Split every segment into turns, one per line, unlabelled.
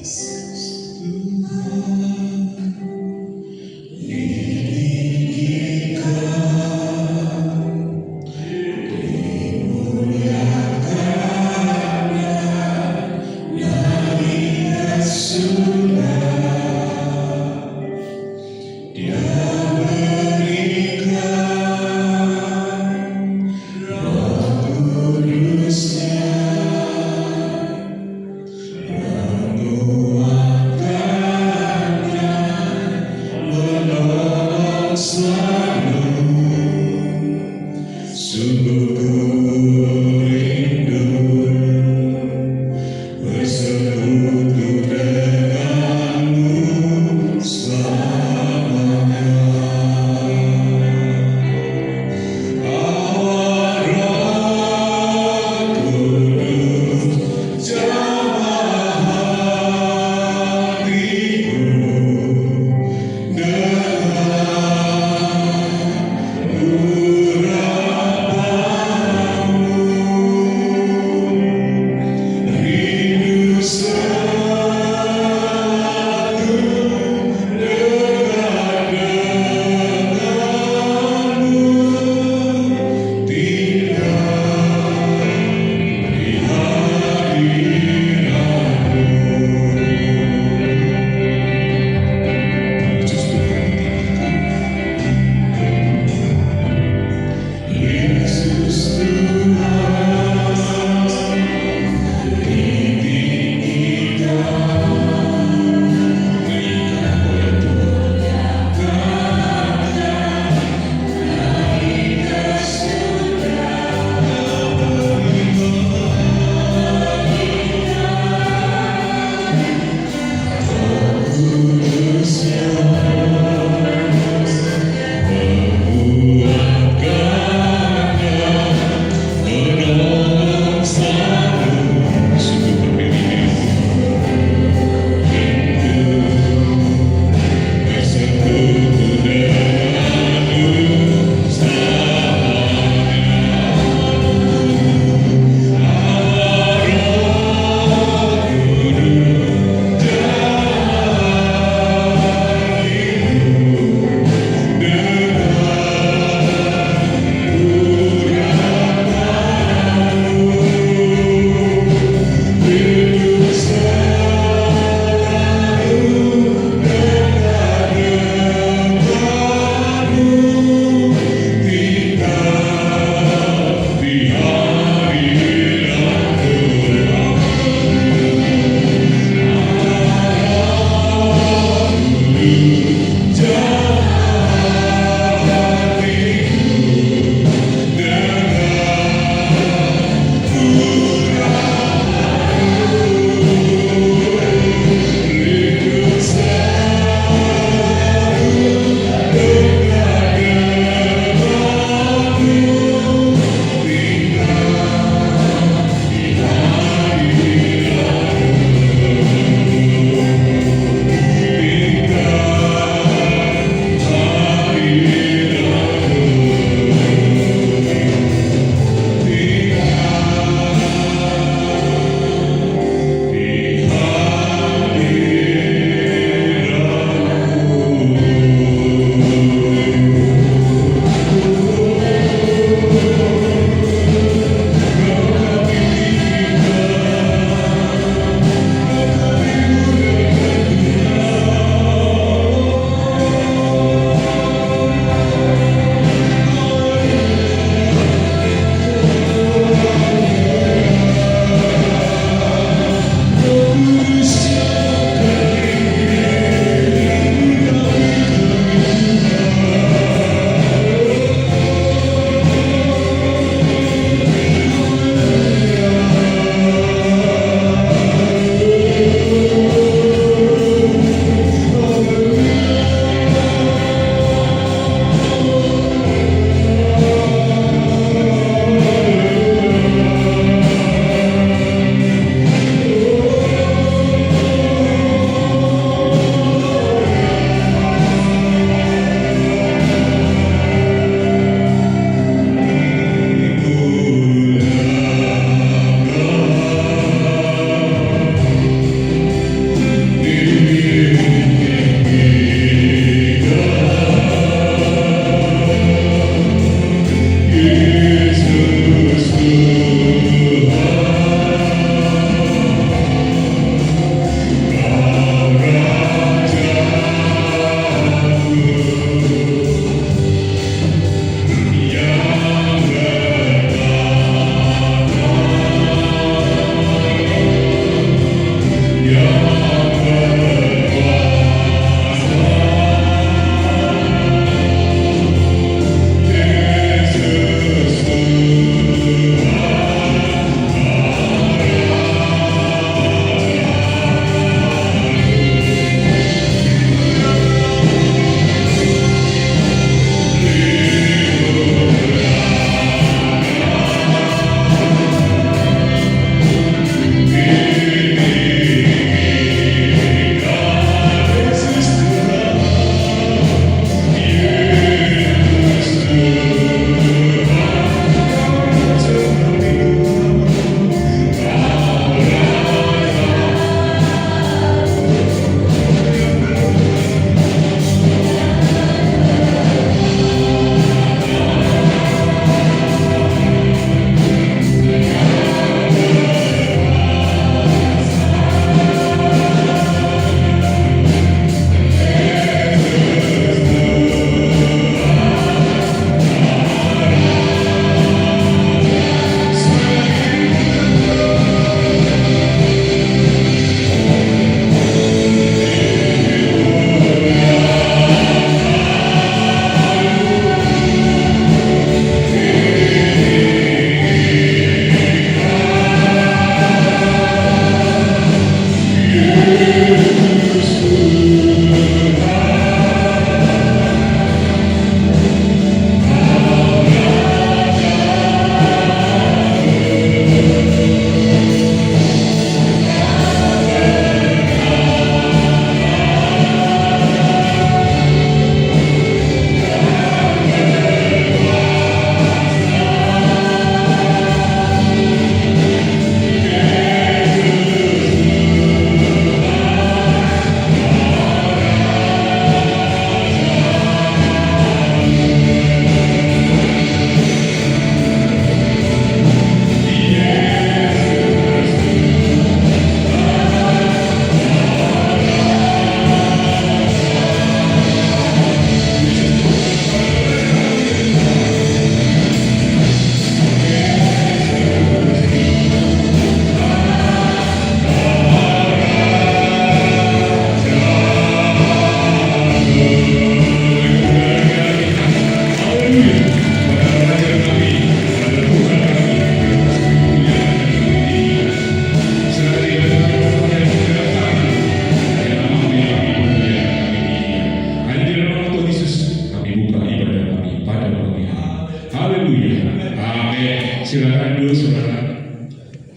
Rindu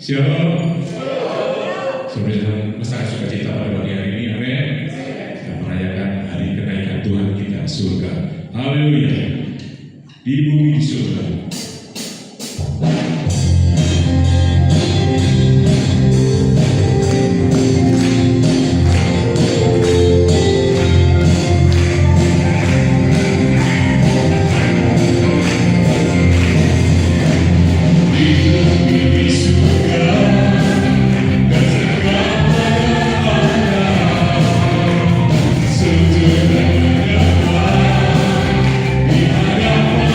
Shalom. Saudara besar sukacita pada pagi hari ini, amin. Kita merayakan hari kenaikan Tuhan kita surga. Haleluya. Di bumi di surga.
Di hadapan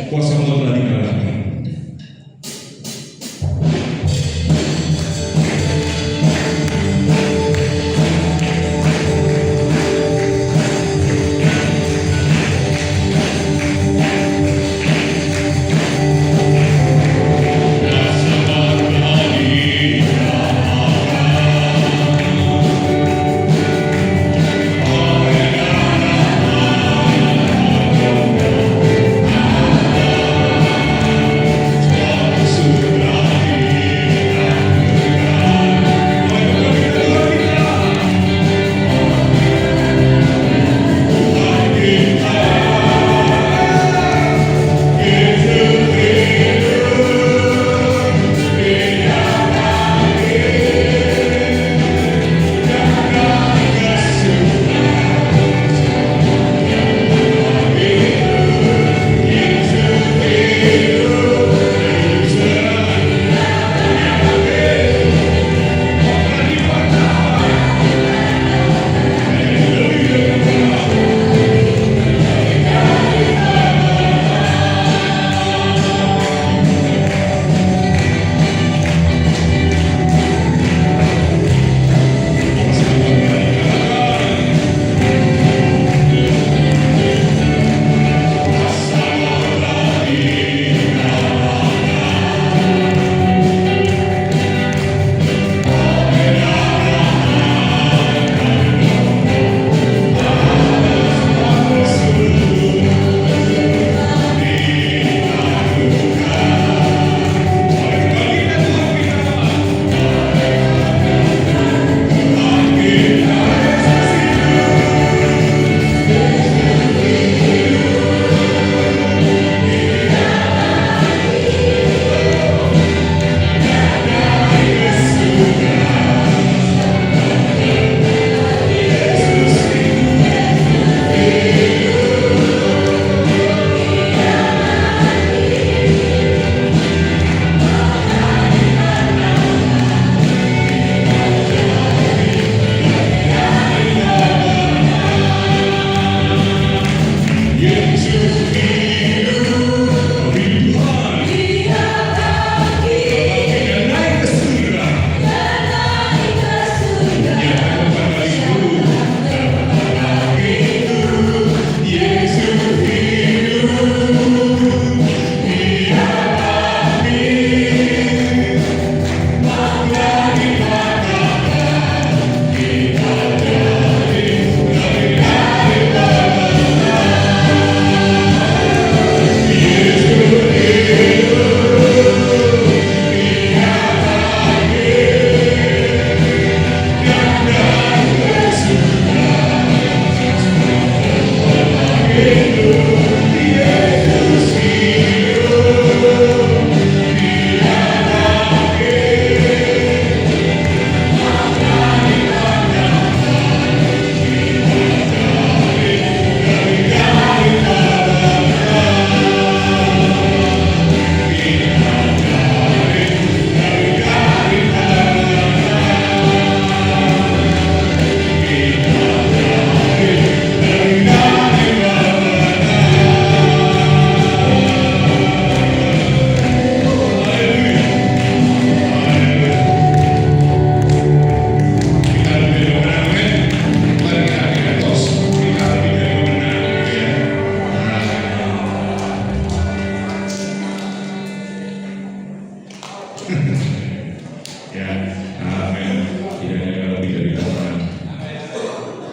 Kuasa maut telah dikalahkan.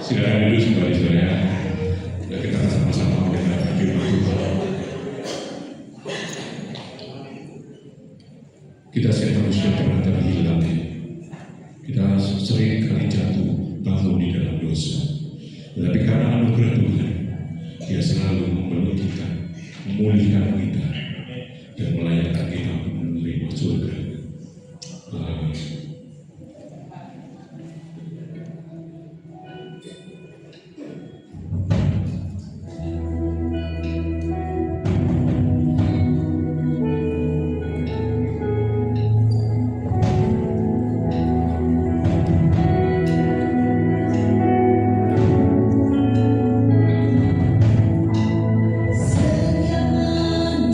Silakan duduk kembali saudara. Dan kita akan sama-sama mendengarkan firman Tuhan. Kita setiap manusia pernah terhilang. Kita sering kali jatuh bangun di dalam dosa. Tetapi karena anugerah Tuhan, Dia selalu memeluk kita, memulihkan kita, dan melayakkan kita menerima surga. Amin.
Setiap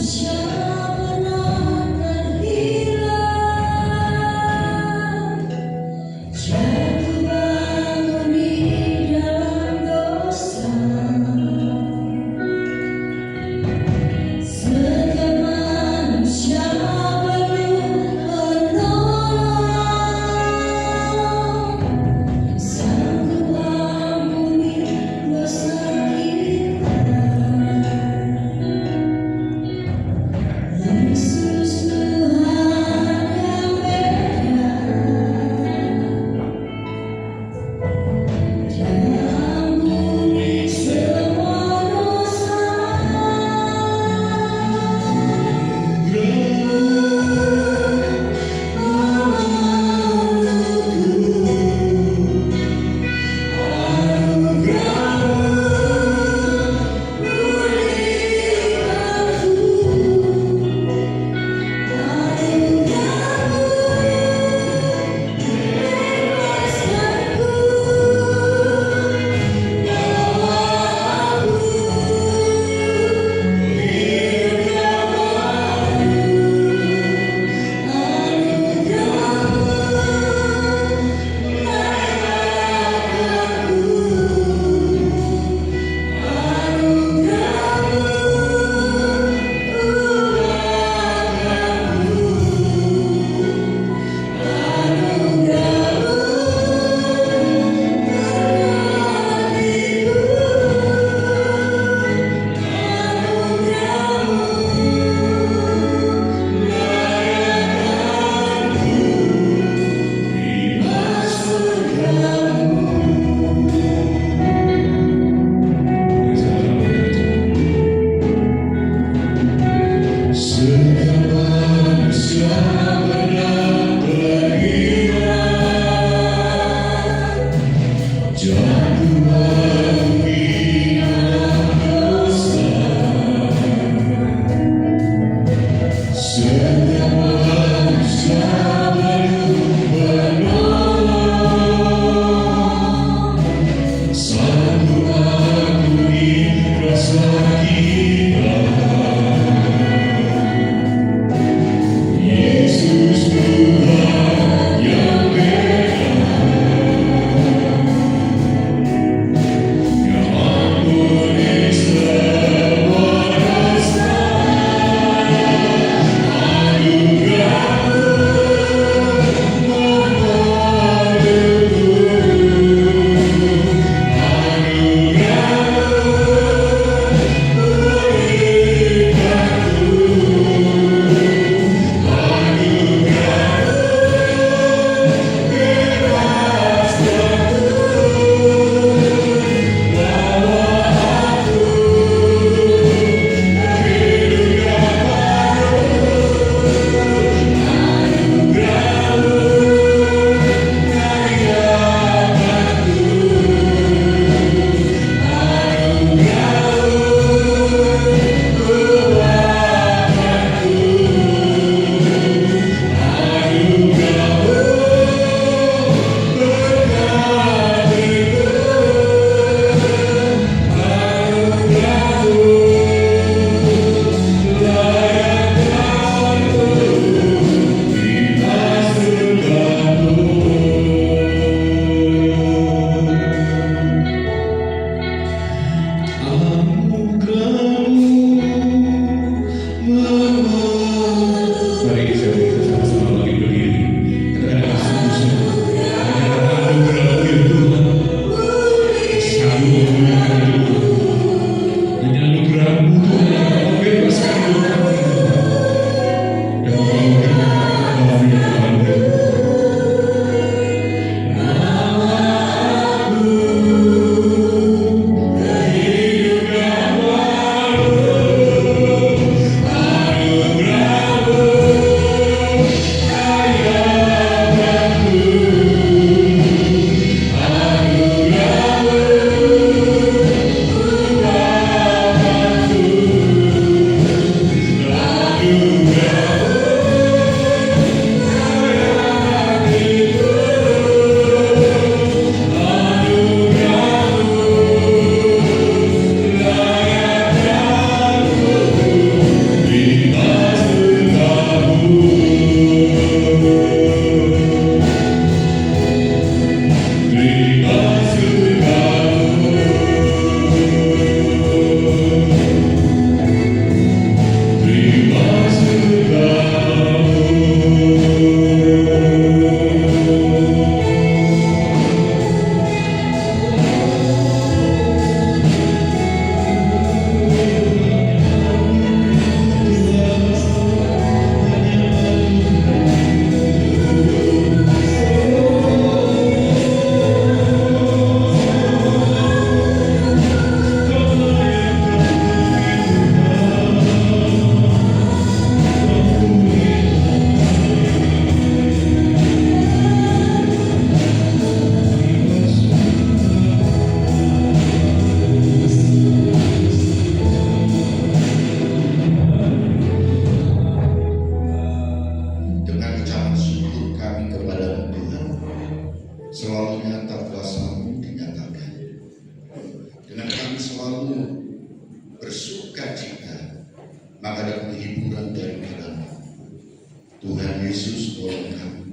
Tuhan Yesus tolong kami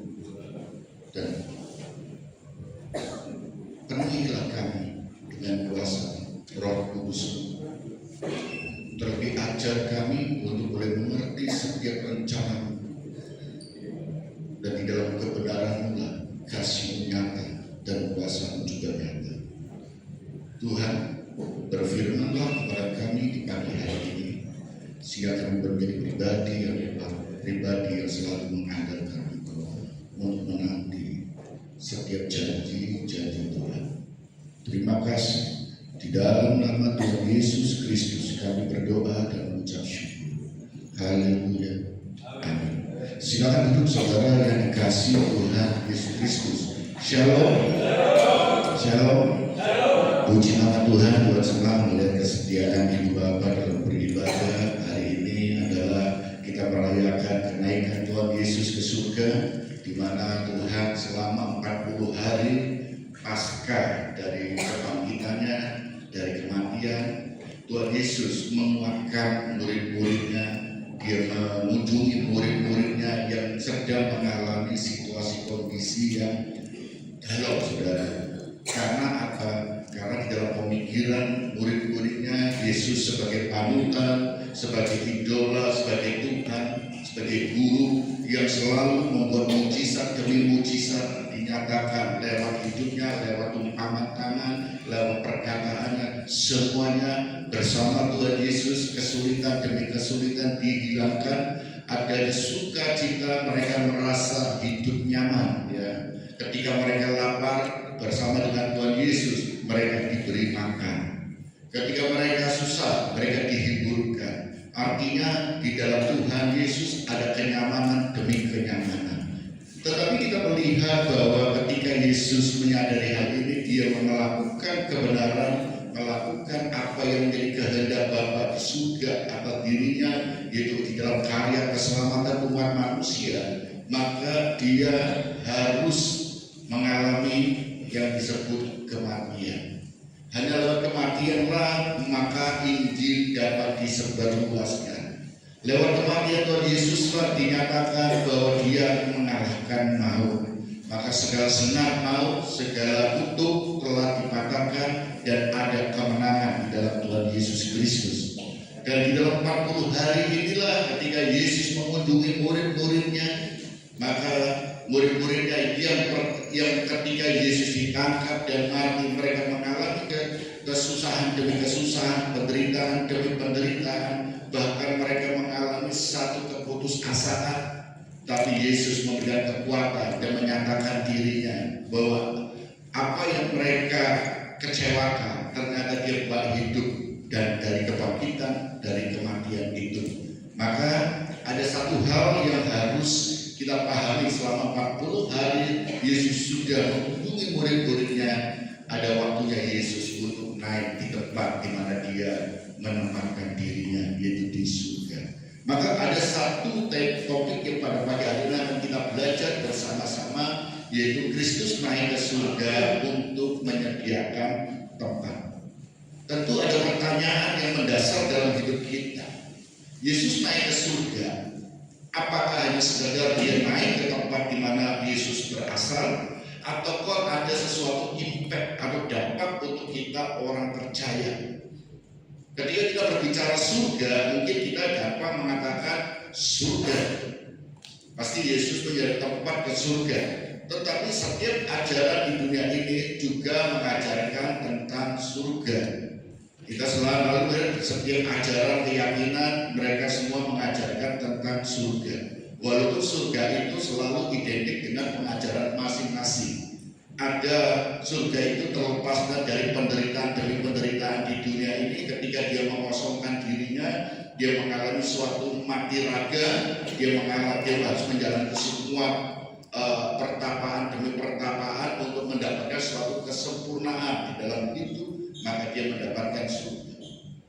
dan penuhilah kami dengan kuasa Roh Kudus. Terlebih ajar kami untuk boleh mengerti setiap rencana dan di dalam kebenaran lah kasih nyata dan kuasa juga nyata. Tuhan, berfirmanlah kepada kami di pagi hari ini sehingga kami menjadi pribadi yang selalu mengandalkan Engkau untuk menanti setiap janji-janji Tuhan. Terima kasih. Di dalam nama Tuhan Yesus Kristus kami berdoa dan mengucap syukur. Haleluya. Amin. Silakan duduk saudara yang dikasihi Tuhan Yesus Kristus. Shalom. Shalom. Puji nama Tuhan, Tuhan senang melihat kesetiaan ibu bapak dalam beribadah. Hari ini adalah kita merayakan kenaikan Tuhan Yesus ke surga, di mana Tuhan selama 40 hari pasca dari kebangkitannya dari kematian, Tuhan Yesus menguatkan murid-muridnya. Dia mengunjungi murid-muridnya yang sedang mengalami situasi kondisi yang galau, saudara. Karena apa? Karena di dalam pemikiran murid-muridnya Yesus sebagai panutan, sebagai idola, sebagai Tuhan, sebagai guru yang selalu membuat mujizat demi mujizat dinyatakan lewat hidupnya, lewat tumpangan tangan, lewat perkataannya, semuanya bersama Tuhan Yesus. Kesulitan demi kesulitan dihilangkan. Ada sukacita, mereka merasa hidup nyaman. Ya, ketika mereka lapar bersama dengan Tuhan Yesus, mereka diberi makan. Ketika mereka susah, mereka dihiburkan. Artinya di dalam Tuhan Yesus ada kenyamanan demi kenyamanan. Tetapi kita melihat bahwa ketika Yesus menyadari hal ini, dia melakukan kebenaran, melakukan apa yang menjadi kehendak Bapa di surga atas dirinya, yaitu di dalam karya keselamatan umat manusia. Maka dia harus mengalami yang disebut kematian. Hanya lewat kematianlah maka Injil dapat disebarluaskan. Lewat kematian Tuhan Yesuslah dinyatakan bahwa dia mengalahkan maut. Maka segala sengat maut, segala kutuk telah dipatahkan dan ada kemenangan di dalam Tuhan Yesus Kristus. Dan di dalam 40 hari inilah ketika Yesus mengunjungi murid-muridnya, maka murid-muridnya yang ketika Yesus ditangkap dan mati, mereka mengalami kesusahan demi kesusahan, penderitaan demi penderitaan, bahkan mereka mengalami satu keputusasaan. Tapi Yesus memberikan kekuatan dan menyatakan dirinya bahwa apa yang mereka kecewakan ternyata dia balik hidup, dan dari kebangkitan, dari kematian itu. Maka ada satu hal yang harus kita pahami selama 40 hari Yesus sudah mengunjungi murid-muridnya. Ada waktunya Yesus untuk naik di tempat di mana dia menempatkan dirinya, yaitu di surga. Maka ada satu topik yang pada pagi hari ini akan kita belajar bersama-sama, yaitu Kristus naik ke surga untuk menyediakan tempat. Tentu ada pertanyaan yang mendasar dalam hidup kita. Yesus naik ke surga, apakah hanya sekedar dia naik ke tempat di mana Yesus berasal, ataukah ada sesuatu impact atau dampak untuk kita orang percaya? Ketika kita berbicara surga, mungkin kita dapat mengatakan surga pasti Yesus menjadi tempat ke surga. Tetapi setiap ajaran di dunia ini juga mengajarkan tentang surga. Kita selalu setiap ajaran keyakinan mereka semua mengajarkan tentang surga. Walaupun surga itu selalu identik dengan pengajaran masing-masing. Ada surga itu terlepas dari penderitaan demi penderitaan di dunia ini. Ketika dia mengosongkan dirinya, dia mengalami suatu mati raga, dia harus menjalani semua pertapaan demi pertapaan untuk mendapatkan suatu kesempurnaan di dalam hidup, maka dia mendapatkan surga.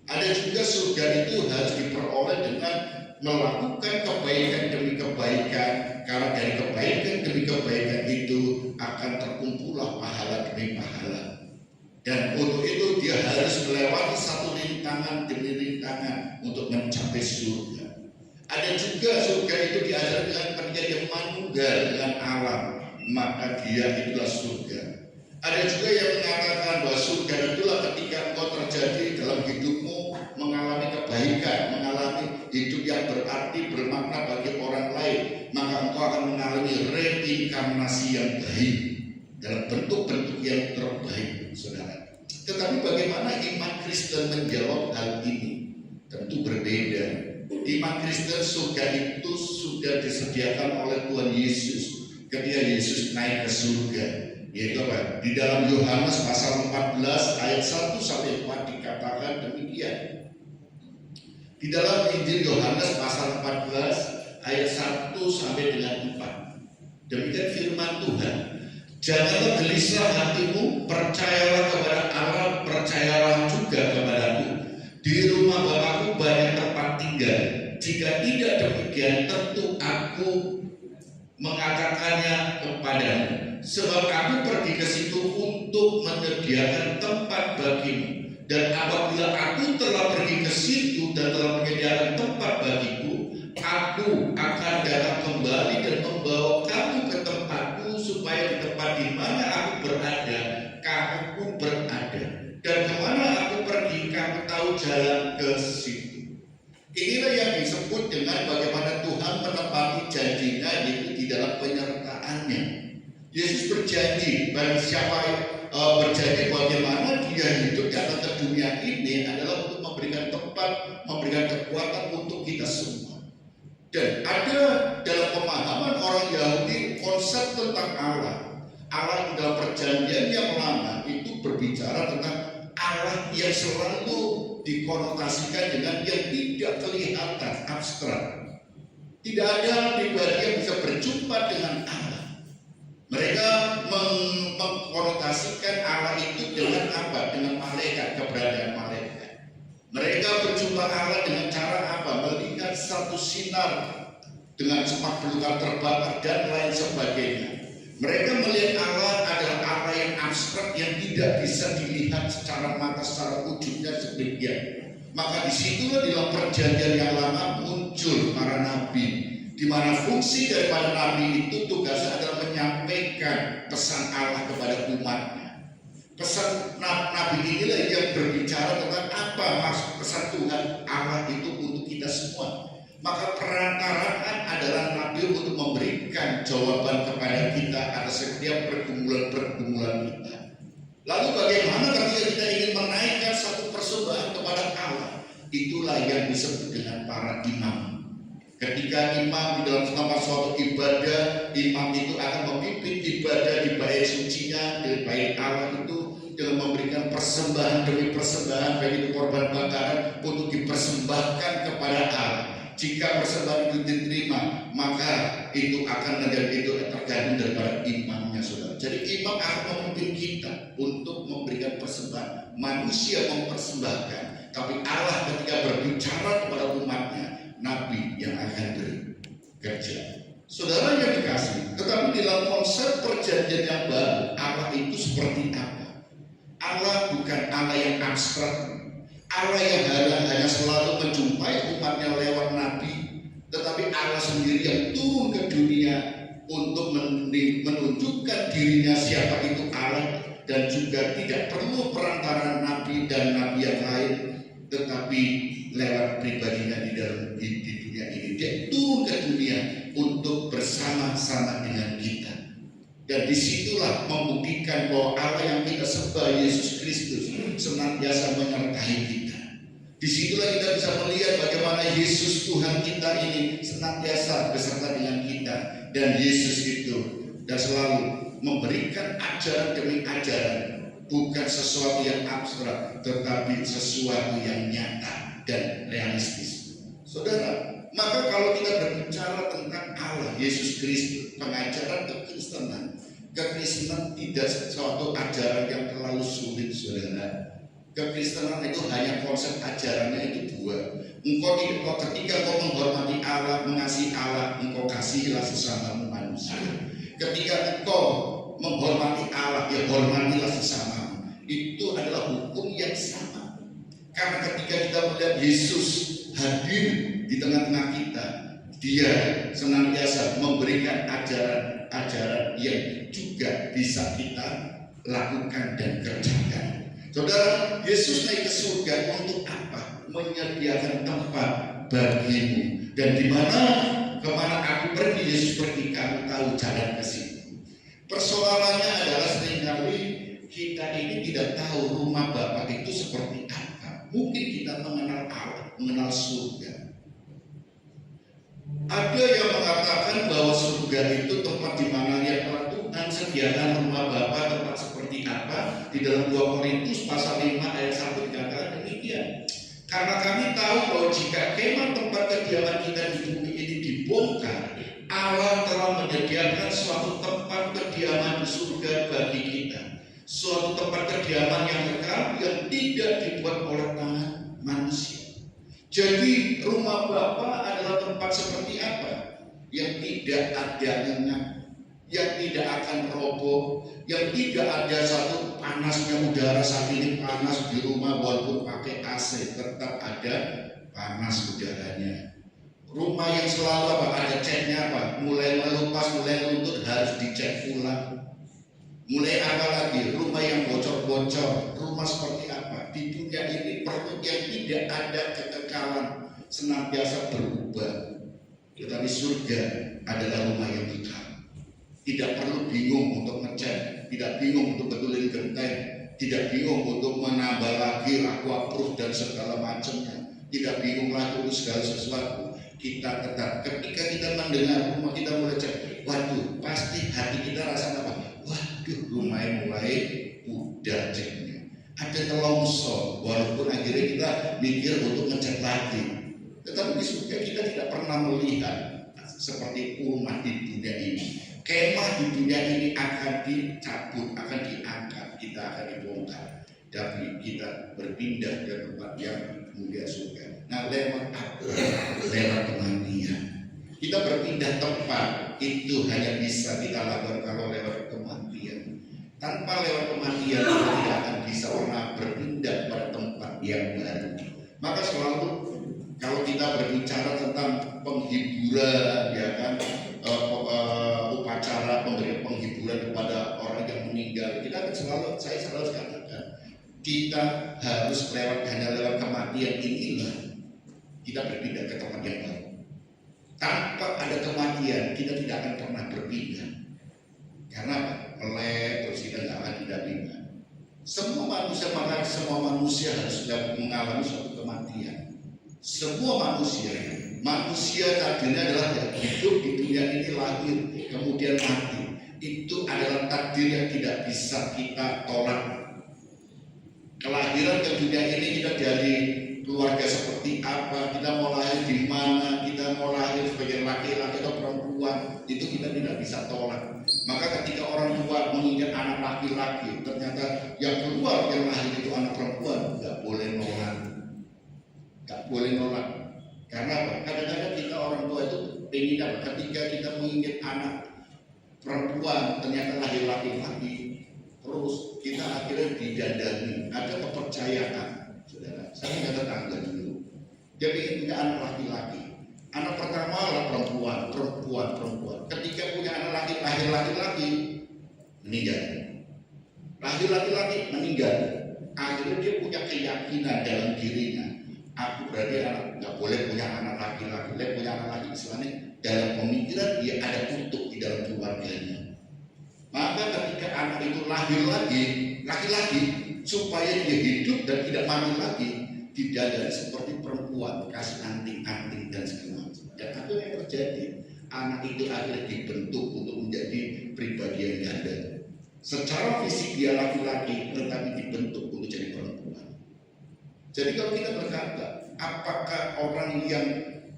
Ada juga surga itu harus diperoleh dengan melakukan kebaikan demi kebaikan, karena dari kebaikan demi kebaikan itu akan terkumpullah pahala demi pahala. Dan untuk itu dia harus melewati satu rintangan demi rintangan untuk mencapai surga. Ada juga surga itu diajarkan dengan ketika dia manunggal dengan alam, maka dia itulah surga. Ada juga yang mengatakan bahwa surga itulah ketika engkau terjadi dalam hidupmu mengalami kebaikan, mengalami hidup yang berarti, bermakna bagi orang lain, maka engkau akan mengalami reinkarnasi yang baik dalam bentuk-bentuk yang terbaik, saudara. Tetapi bagaimana iman Kristen menjawab hal ini? Tentu berbeda. Iman Kristen, surga itu sudah disediakan oleh Tuhan Yesus ketika Yesus naik ke surga. Yaitu apa? Di dalam Yohanes pasal 14 ayat 1 sampai 4 dikatakan demikian. Di dalam Injil Yohanes pasal 14 ayat 1 sampai dengan 4. Demikian firman Tuhan. Janganlah gelisah hatimu, percayalah kepada Allah, percayalah juga kepadaku. Di rumah Bapakku banyak tempat tinggal. Jika tidak demikian, tentu aku mengatakannya kepadamu. Sebab aku pergi ke situ untuk menyediakan tempat bagimu. Dan apabila aku telah pergi ke situ dan telah menyediakan tempat bagiku, aku akan datang kembali dan membawa kamu ke tempatku, supaya di tempat di mana aku berada, kamu pun berada. Dan kemana aku pergi, kamu tahu jalan ke situ. Inilah yang disebut dengan bagaimana Tuhan menepati janjinya, yaitu di dalam penyertaannya. Yesus berjanji bagi siapa berjanji bagaimana dia hidup datang ke dunia ini adalah untuk memberikan tempat, memberikan kekuatan untuk kita semua. Dan ada dalam pemahaman orang Yahudi konsep tentang Allah. Allah dalam perjanjian yang lama itu berbicara tentang Allah yang selalu dikonotasikan dengan yang tidak kelihatan, abstrak. Tidak ada pribadi yang bisa berjumpa dengan Allah. Mereka mengkonotasikan Allah itu dengan apa? Dengan malaikat, keberadaan malaikat. Mereka berjumpa Allah dengan cara apa? Melihat satu sinar dengan semak belukar terbakar dan lain sebagainya. Mereka melihat Allah adalah Allah yang abstrak, yang tidak bisa dilihat secara mata, secara wujudnya sedemikian. Maka disitulah di dalam perjanjian yang lama muncul para nabi, di mana fungsi daripada nabi itu tugasnya adalah menyampaikan pesan Allah kepada umatnya. Pesan nabi inilah yang berbicara tentang apa maksud pesan Tuhan Allah itu untuk kita semua. Maka perantaraan adalah nabi untuk memberikan jawaban kepada kita atas setiap pergumulan-pergumulan kita. Lalu bagaimana ketika kita ingin menaikkan satu persembahan kepada Allah? Itulah yang disebut dengan para imam. Ketika imam di dalam tempat suatu ibadah, imam itu akan memimpin ibadah di bait sucinya, di bait Allah itu dengan memberikan persembahan demi persembahan, baik itu korban bakaran untuk dipersembahkan kepada Allah. Jika persembahan itu diterima, maka itu akan menjadi itu tergantung daripada imamnya, saudara. Jadi imam akan memimpin kita untuk memberikan persembahan. Manusia mempersembahkan, tapi Allah ketika berbicara kepada umatnya, nabi yang akan bekerja. Saudara yang dikasih, tetapi di dalam konsep perjanjian yang baru, Allah itu seperti apa? Allah bukan Allah yang abstrak, Allah yang hanya selalu menjumpai umatnya lewat nabi, tetapi Allah sendiri yang turun ke dunia untuk menunjukkan dirinya siapa itu Allah, dan juga tidak perlu perantaraan nabi dan nabi yang lain, tetapi lewat pribadinya di dalam di dunia ini. Dia turun ke dunia untuk bersama-sama dengan kita. Dan disitulah membuktikan bahwa Allah yang kita sembah, Yesus Kristus, senantiasa menyertai kita. Disitulah kita bisa melihat bagaimana Yesus Tuhan kita ini senantiasa beserta dengan kita. Dan Yesus itu dan selalu memberikan ajaran demi ajaran, bukan sesuatu yang abstrak, tetapi sesuatu yang nyata dan realistis. Saudara, maka kalau kita berbicara tentang Allah, Yesus Kristus, pengajaran kekristenan tidak sesuatu ajaran yang terlalu sulit, saudara. Kekristenan itu hanya konsep ajarannya itu dua. Ketika kau menghormati Allah, mengasihi Allah, engkau kasihilah sesamamu manusia. Ketika engkau menghormati Allah, ya hormatilah sesamamu. Itu adalah hukum yang sama. Karena ketika kita melihat Yesus hadir di tengah-tengah kita, Dia senantiasa memberikan ajaran-ajaran yang juga bisa kita lakukan dan kerjakan. Saudara, Yesus naik ke surga untuk apa? Menyediakan tempat bagimu. Dan di mana kemana aku pergi, Yesus pergi, kamu tahu jalan ke situ. Persoalannya adalah seringkali kita ini tidak tahu rumah Bapa itu seperti apa. Mungkin kita mengenal Allah, mengenal surga. Ada yang mengatakan bahwa surga itu tempat di mana yang telah Tuhan sediakan rumah Bapa tempat seperti apa. Di dalam 2 Korintus pasal 5 ayat 1 dikatakan demikian. Karena kami tahu bahwa jika kemah tempat kediaman kita di bumi ini dibongkar, Allah telah menyediakan suatu tempat kediaman di surga bagi kita. Suatu tempat kediaman yang kekal yang tidak dibuat oleh tangan manusia. Jadi rumah Bapa adalah tempat seperti apa? Yang tidak ada nyengat, yang tidak akan roboh, yang tidak ada satu panasnya udara. Saat ini panas di rumah walaupun pakai AC tetap ada panas udaranya. Rumah yang selalu apa? Ada catnya apa? Mulai melupas, mulai luntur harus dicat ulang. Mulai apa lagi? Rumah yang bocor-bocor. Rumah seperti apa? Di dunia ini perlu yang tidak ada kekekalan, senantiasa berubah. Tetapi surga adalah rumah yang kekal. Tidak perlu bingung untuk ngecat, tidak bingung untuk betulin genteng, tidak bingung untuk menambah lagi aquaproof dan segala macamnya, tidak bingung lagi untuk segala sesuatu. Kita tetap ketika kita mendengar rumah kita mulai cek, waduh, pasti hati kita rasa apa? Waduh, rumahnya mulai udah ceknya. Ada telongso, walaupun akhirnya kita mikir untuk ngecat lagi. Tetapi di surga kita tidak pernah melihat seperti rumah di dunia ini. Kemah di dunia ini akan dicabut, akan diangkat, kita akan dibongkar. Tapi kita berpindah ke tempat yang mulia surga. Nah, lewat apa? Lewat kematian. Kita berpindah tempat itu hanya bisa kita lakukan kalau lewat kematian. Tanpa lewat kematian kita tidak akan bisa pernah berpindah pada tempat yang baru. Maka selalu kalau kita berbicara tentang penghiburan, ya kan, upacara pemberian penghiburan kepada orang yang meninggal, kita akan saya selalu katakan, kita harus hanya lewat kematian inilah kita berpindah ke tempat yang baru. Tanpa ada kematian kita tidak akan pernah berpindah. Karena apa? Melek terus kita tidak akan pindah-pindah. Semua manusia harus mengalami suatu kematian. Semua manusia takdirnya adalah hidup di dunia ini, lahir kemudian mati. Itu adalah takdir yang tidak bisa kita tolak. Kelahiran ke dunia ini kita dari keluarga seperti apa, kita mau lahir di mana, kita mau lahir sebagai laki-laki atau perempuan, itu kita tidak bisa tolak. Maka ketika orang tua mengingat anak laki-laki, ternyata yang keluar yang lahir itu anak perempuan, nggak boleh nolak. Karena apa? Kadang-kadang kita orang tua itu ingin apa? Ketika kita mengingat anak perempuan ternyata lahir laki-laki, terus kita akhirnya didandani. Ada kepercayaan, saudara. Saya nggak tetangga dulu. Dia ingin punya anak laki-laki. Anak pertama adalah perempuan. Ketika punya anak lahir laki-laki, meninggal. Lahir laki-laki, meninggal. Akhirnya dia punya keyakinan dalam dirinya. Aku berarti nggak boleh punya anak laki-laki. Boleh punya anak laki istilahnya dalam pemikiran dia ada untuk di dalam keluarganya. Maka ketika anak itu lahir lagi, laki-laki, supaya dia hidup dan tidak mati lagi, didadari seperti perempuan, kasih anting-anting dan segala macam. Dan apa yang terjadi? Anak itu akhirnya dibentuk untuk menjadi pribadi yang ganda. Secara fisik dia laki-laki, tetapi dibentuk untuk jadi perempuan. Jadi kalau kita berkata, apakah orang yang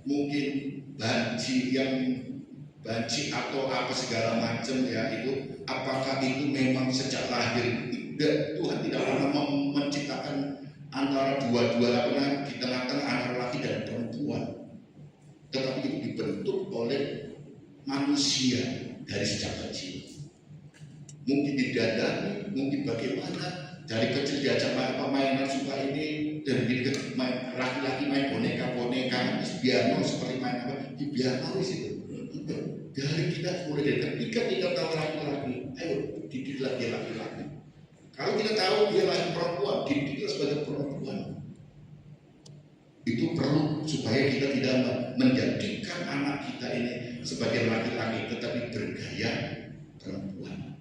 mungkin banci atau apa segala macam ya itu, apakah itu memang sejak lahir? Tidak, Tuhan tidak pernah menciptakan antara dua-duanya di tengah-tengah antara laki dan perempuan, tetapi itu dibentuk oleh manusia dari sejak kecil. Mungkin didadari, mungkin bagaimana dari kecil diajak mainan suka ini, dari laki-laki main boneka-boneka, piano seperti main apa, biar tahu itu. Dari kita mulai dari ketika kita tahu laki-laki, ayo didiklah dia laki-laki. Kalau kita tahu dia laki perempuan, didiklah sebagai perempuan. Itu perlu supaya kita tidak menjadikan anak kita ini sebagai laki-laki, tetapi bergaya perempuan.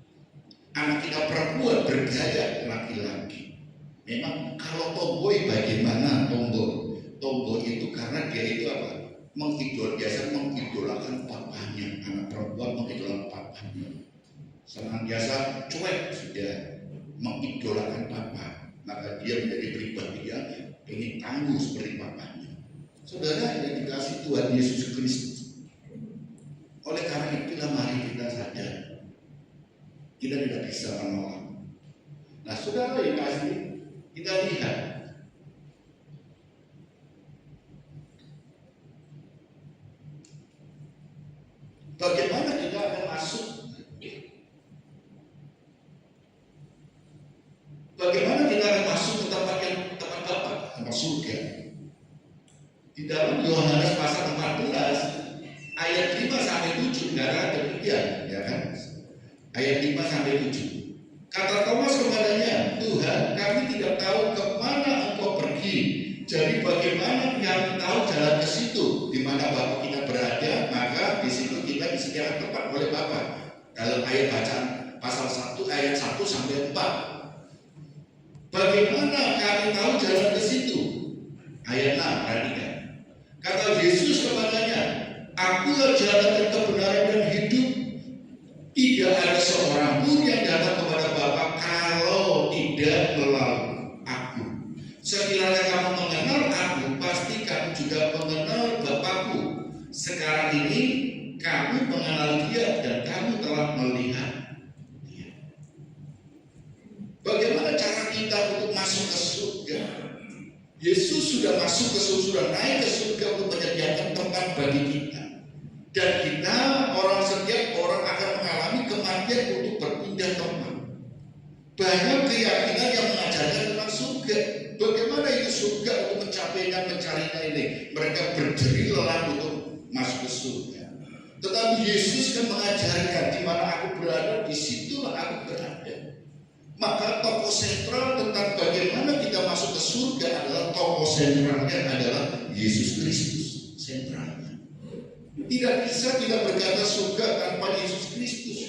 Anak kita perempuan bergaya laki-laki. Memang kalau tomboy, bagaimana tomboy? Tomboy itu karena dia itu apa? Biasa mengidolakan papanya. Anak perempuan mengidolakan papanya. Senantiasa cuek sudah mengidolakan papa. Maka dia menjadi pribadi yang ingin tangguh seperti papanya. Saudara yang dikasih Tuhan Yesus Kristus. Oleh karena itulah mari kita sadar. Kita tidak bisa menolak. Nah, saudara yang kasih, kita lihat bagaimana kita akan masuk. Bagaimana kita akan masuk ke tempat Bapa, tempat surga. Di dalam Yohanes pasal 14 ayat 5 sampai 7 darah demikian, ya kan? Ayat 5 sampai 7. Kata Thomas kepadanya, Tuhan, kami tidak tahu kemana Engkau pergi. Jadi bagaimana kami tahu jalan ke situ, di mana Bapa kita berada, maka di situ kita disediakan tempat oleh Bapa. Dalam ayat bacaan pasal 1 ayat 1 sampai 4. Bagaimana kami tahu jalan ke situ? Ayat 6, perhatikan. Kata Yesus kepadanya, Akulah jalan dan kebenaran dan hidup. Tidak ada seorang pun yang datang kepada Bapa kalau tidak melalui Aku. Sekiranya kamu mengenal Aku, pasti kamu juga mengenal Bapakku. Sekarang ini kamu mengenal Dia dan kamu telah melihat Dia. Bagaimana cara kita untuk masuk ke surga? Yesus sudah masuk ke surga, sudah naik ke surga untuk menyediakan tempat bagi kita. Dan kita, setiap orang akan mengalami kematian untuk berpindah tempat. Banyak keyakinan yang mengajarkan tentang surga. Bagaimana itu surga untuk mencapainya, mencarinya ini? Mereka berjeri lelah untuk masuk ke surga. Tetapi Yesus kan mengajarkan di mana aku berada, di situlah aku berada. Maka tokoh sentral tentang bagaimana kita masuk ke surga adalah tokoh sentralnya adalah Yesus Kristus. Sentralnya. Tidak bisa kita berkata surga tanpa Yesus Kristus.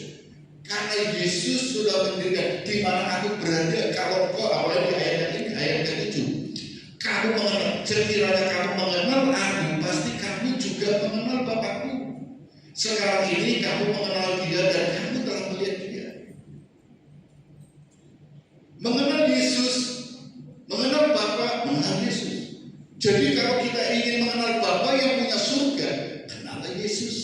Karena Yesus sudah mendirikan di mana aku berada. Kalau kau awalnya di ayat ini, ayat ke-7, kamu mengenal, sekiranya kamu mengenal aku, pasti kamu juga mengenal Bapakku. Sekarang ini kamu mengenal Dia dan kamu telah melihat Dia. Mengenal Yesus, mengenal Bapa, mengenal Yesus. Jadi kalau kita ingin mengenal Bapa yang punya surga, kenallah Yesus.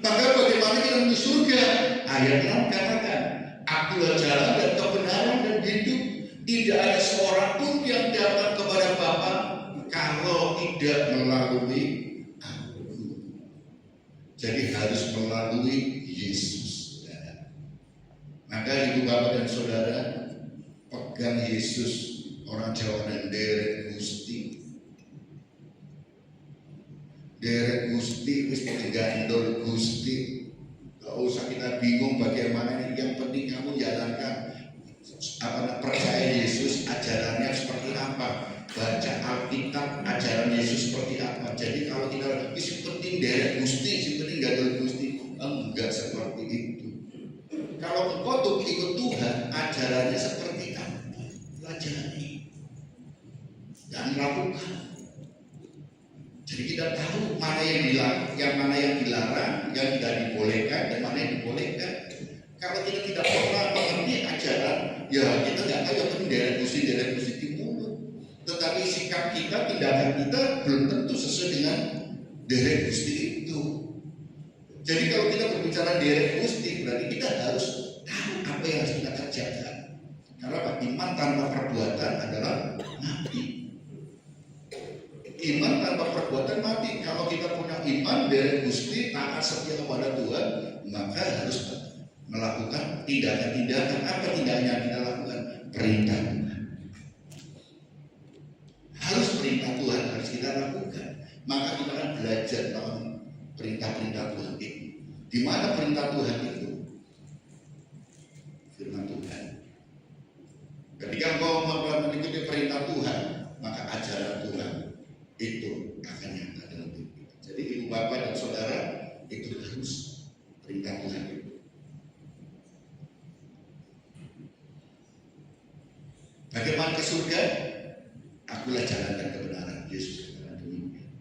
Maka bagaimana kita menuju surga? Ayat 6 katakan, Akulah jalan dan kebenaran dan hidup. Tidak ada seorang pun yang datang kepada Bapa kalau tidak melalui Aku. Jadi harus melalui Yesus. Maka ibu bapak dan saudara, pegang Yesus. Orang Jawa dan derek Gusti. Derek Gusti, wis gandol Gusti. Gak usah kita bingung bagaimana ini. Yang penting kamu jalankan percaya Yesus, ajarannya seperti apa. Baca Alkitab, ajaran Yesus seperti apa. Jadi kalau kita wis penting derek Gusti, wis penting gandol Gusti, enggak seperti itu. Kalau engkau untuk ikut Tuhan, ajarannya seperti apa? Pelajari dan lakukan. Jadi kita tahu mana yang dilarang, yang tidak dibolehkan, dan mana yang dibolehkan. Kalau kita tidak pernah mengerti ajaran, ya kita nggak tahu yang penting derek Gusti di mulut. Tetapi sikap kita, tindakan kita belum tentu sesuai dengan derek Gusti itu. Jadi kalau kita berbicara derek Gusti, berarti kita harus tahu apa yang harus kita kerjakan. Karena iman tanpa perbuatan adalah mati. Iman tanpa perbuatan mati. Kalau kita punya iman derek Gusti, taat setia kepada Tuhan, maka harus melakukan tindakan-tindakan. Apa tindakan yang kita lakukan? Perintah Tuhan. Harus perintah Tuhan harus kita lakukan. maka kita akan belajar tentang perintah-perintah Tuhan itu. Di mana perintah Tuhan itu? Firman Tuhan. Ketika engkau mengikuti perintah Tuhan, maka ajaran Tuhan itu akan nyata dalam hidup kita. Jadi ibu bapak dan saudara, itu harus perintah Tuhan itu. Bagaimana ke surga? Akulah jalan dan kebenaran. Yesus katakan demikian.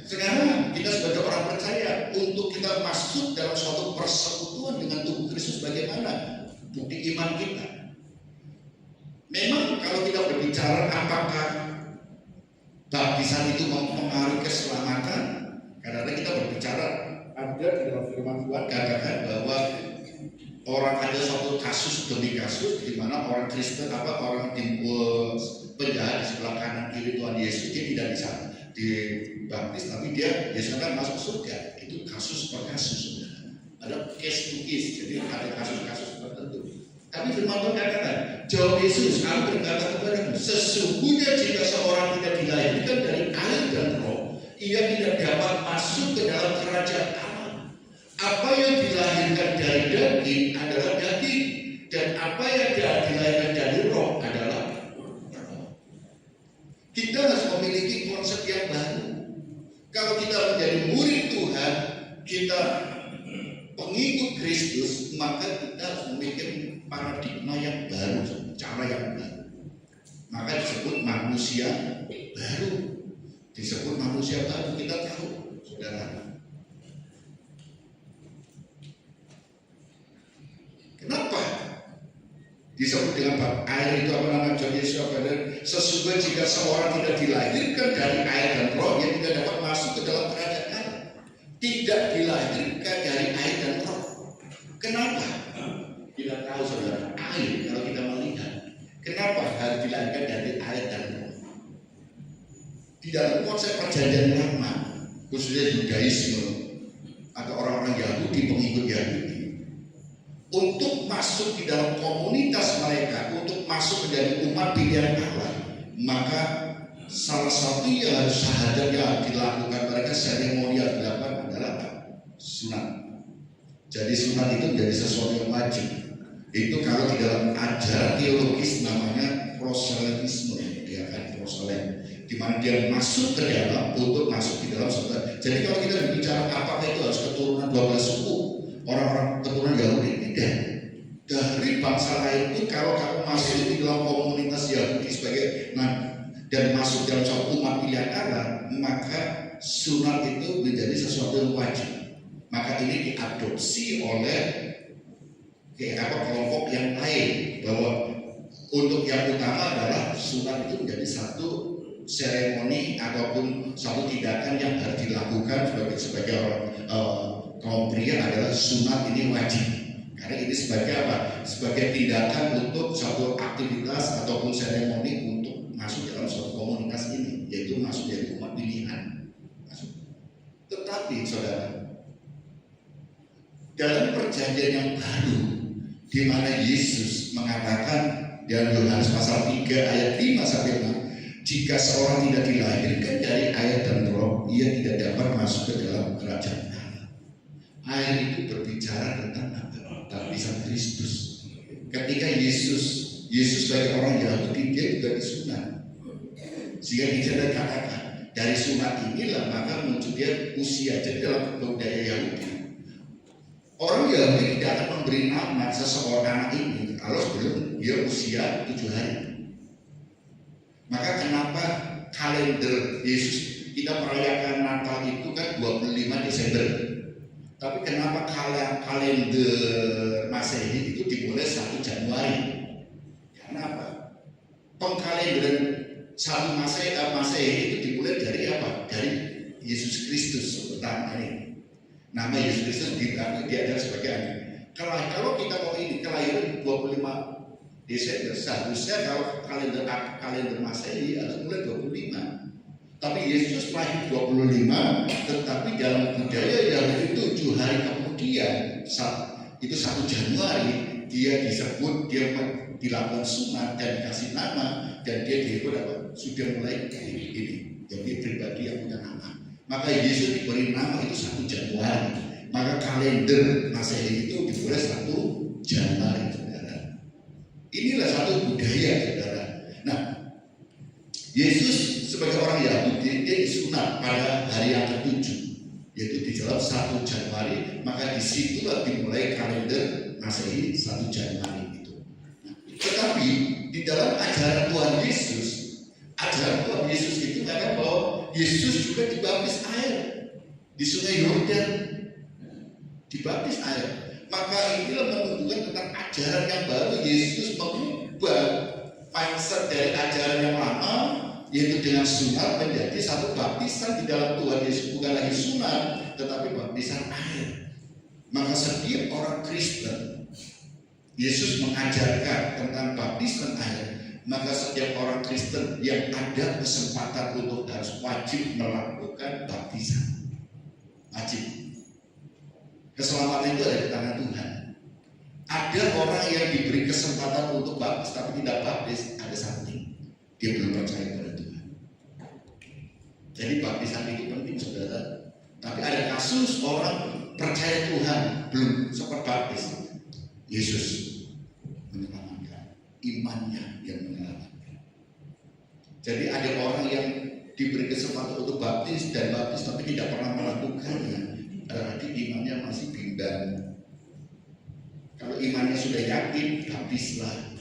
Sekarang kita sebagai orang percaya, untuk kita masuk dalam suatu persekutuan dengan tubuh Kristus, bagaimana bukti iman kita? Memang kalau kita berbicara apakah baptisan itu mempengaruhi keselamatan, karena kita berbicara ada di dalam firman Tuhan katakan bahwa orang ada suatu kasus demi kasus di mana orang Kristen orang penjahat di sebelah kanan kiri Tuhan Yesus, dia tidak bisa dibaptis, tapi Yesus akan masuk surga. Itu kasus per kasus, ada case to case, jadi ada kasus-kasus tertentu. Tapi firman Tuhan katakan, jawab Yesus, aku berkata kepadamu, sesungguhnya jika seorang tidak dilahirkan dari air dan roh, ia tidak dapat masuk ke dalam kerajaan Allah. Apa yang dilahirkan dari daging adalah daging, dan apa yang dilahirkan dari roh adalah roh. Kita harus memiliki konsep yang baru. Kalau kita menjadi murid Tuhan, kita pengikut Kristus, maka kita harus memiliki paradigma yang baru, cara yang baru. Maka disebut manusia baru. Disebut manusia baru, kita tahu, saudara. Kenapa disebut dengan bab air itu apa nama John Yesus sesungguhnya jika seorang tidak dilahirkan dari air dan roh, dia tidak dapat masuk ke dalam kerajaan Allah. Tidak dilahirkan dari air dan roh. Kenapa? Kita tahu saudara, air kalau kita melihat, kenapa harus dilahirkan dari air dan roh? Di dalam konsep perjanjian lama, khususnya Yudaisme atau orang-orang Yahudi, pengikut Yahudi, untuk masuk di dalam komunitas mereka, untuk masuk menjadi umat pilihan Allah, maka salah satu yang harus syahadat yang dilakukan mereka, seremoni yang dilakukan adalah sunat. Jadi sunat itu menjadi sesuatu yang wajib. Itu kalau di dalam ajaran teologis namanya proselytisme, ya kan, proselyt, di mana dia masuk ke dalam untuk masuk di dalam surga. Jadi kalau kita berbicara apakah itu harus keturunan 12 suku, orang-orang keturunan Yahudi, tidak. Dari bangsa lain pun kalau kamu masuk di dalam komunitas Yahudi sebagai dan masuk dalam suatu umat pilihan Allah, maka sunat itu menjadi sesuatu yang wajib. Maka ini diadopsi oleh kelompok yang lain, bahwa untuk yang utama adalah sunat itu menjadi satu seremoni ataupun satu tindakan yang harus dilakukan sebagai orang kaum pria, adalah sunat ini wajib. Karena ini sebagai apa? Sebagai tindakan untuk suatu aktivitas ataupun seremoni untuk masuk dalam suatu komunitas ini, yaitu masuk dari umat pilihan. Tetapi saudara, dalam perjanjian yang baru, di mana Yesus mengatakan dalam Yohanes pasal 3 ayat 5 sampai 6, jika seorang tidak dilahirkan dari air dan roh, ia tidak dapat masuk ke dalam kerajaan Allah. Air itu berbicara tentang baptisan Kristus. Ketika Yesus sebagai orang Yahudi, dia juga disunat. Sehingga dia katakan, dari sunat inilah maka muncul dia usia. Jadi dalam budaya Yahudi, orang Yahudi tidak akan memberi nama seseorang anak ini kalau sebelum dia usia 7 hari. Maka kenapa kalender Yesus kita merayakan Natal itu kan 25 Desember. Tapi kenapa kalender Masehi itu dimulai 1 Januari? Karena apa? Pengkalenderan 1 Masehi itu dimulai dari apa? Dari Yesus Kristus pertama ini. Nama Yesus Kristus dia adalah sebagai kalau kita mau ini kelahiran 25 Desember, seharusnya kalau kalender Masehi harus mulai 25. Tapi Yesus lahir 25, tetapi dalam budaya Yahudi itu 7 hari kemudian, itu 1 Januari, dia disebut, dia dilakukan sunat dan dikasih nama, dan dia disebut apa? Sudah mulai ini. Jadi pribadi yang punya nama. Maka Yesus diberi nama itu 1 Januari. Maka kalender Masehi itu dimulai 1 Januari, saudara. Inilah satu budaya, saudara. Nah, Yesus sebagai orang Yahudi dia disunat pada hari yang ke-7, yaitu di dalam 1 Januari. Maka disitulah dimulai kalender Masehi 1 Januari itu. Nah, tetapi di dalam ajaran Tuhan Yesus itu mengatakan bahwa Yesus juga dibaptis air di Sungai Yordan, dibaptis air. Maka inilah menunjukkan tentang ajaran yang baru. Yesus mengubah mindset dari ajaran yang lama, yaitu dengan sunat, menjadi satu baptisan di dalam Tuhan Yesus, bukan lagi sunat tetapi baptisan air. Maka setiap orang Kristen, Yesus mengajarkan tentang baptisan air. Maka setiap orang Kristen yang ada kesempatan untuk harus wajib melakukan baptisan, wajib. Keselamatan itu ada di tangan Tuhan. Ada orang yang diberi kesempatan untuk baptis tapi tidak baptis, ada something, dia belum percaya pada Tuhan. Jadi baptisan itu penting, saudara. Tapi ada kasus orang percaya Tuhan belum sempat baptis. Yesus menyelamatkan, imannya yang menyelamatkan. Jadi ada orang yang diberi kesempatan untuk baptis dan baptis tapi tidak pernah melakukannya. Berarti imannya masih bimbang. Kalau imannya sudah yakin, baptislah.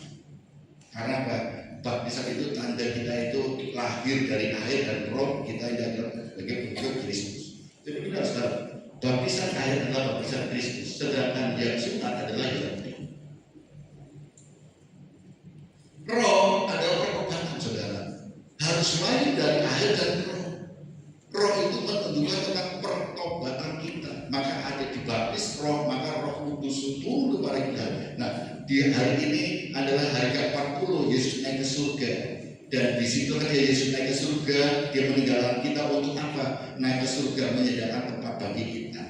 Karena apa? Baptisan itu tanda kita itu lahir dari air dan roh, kita adalah sebagai bentuk Kristus. Jadi kita harus tahu, baptisan air adalah baptisan Kristus, sedangkan yang sunat adalah Yahudi. Roh adalah pertobatan, saudara. Harus lahir dari air dan roh. Roh itu menunjukkan tentang pertobatan kita. Maka ada dibaptis roh, maka Roh Kudus turun kepada kita. Nah, di hari ini adalah hari ke-40 Yesus naik ke surga. Dan di situ ketika Yesus naik ke surga, dia meninggalkan kita untuk apa? Naik ke surga menyediakan tempat bagi kita.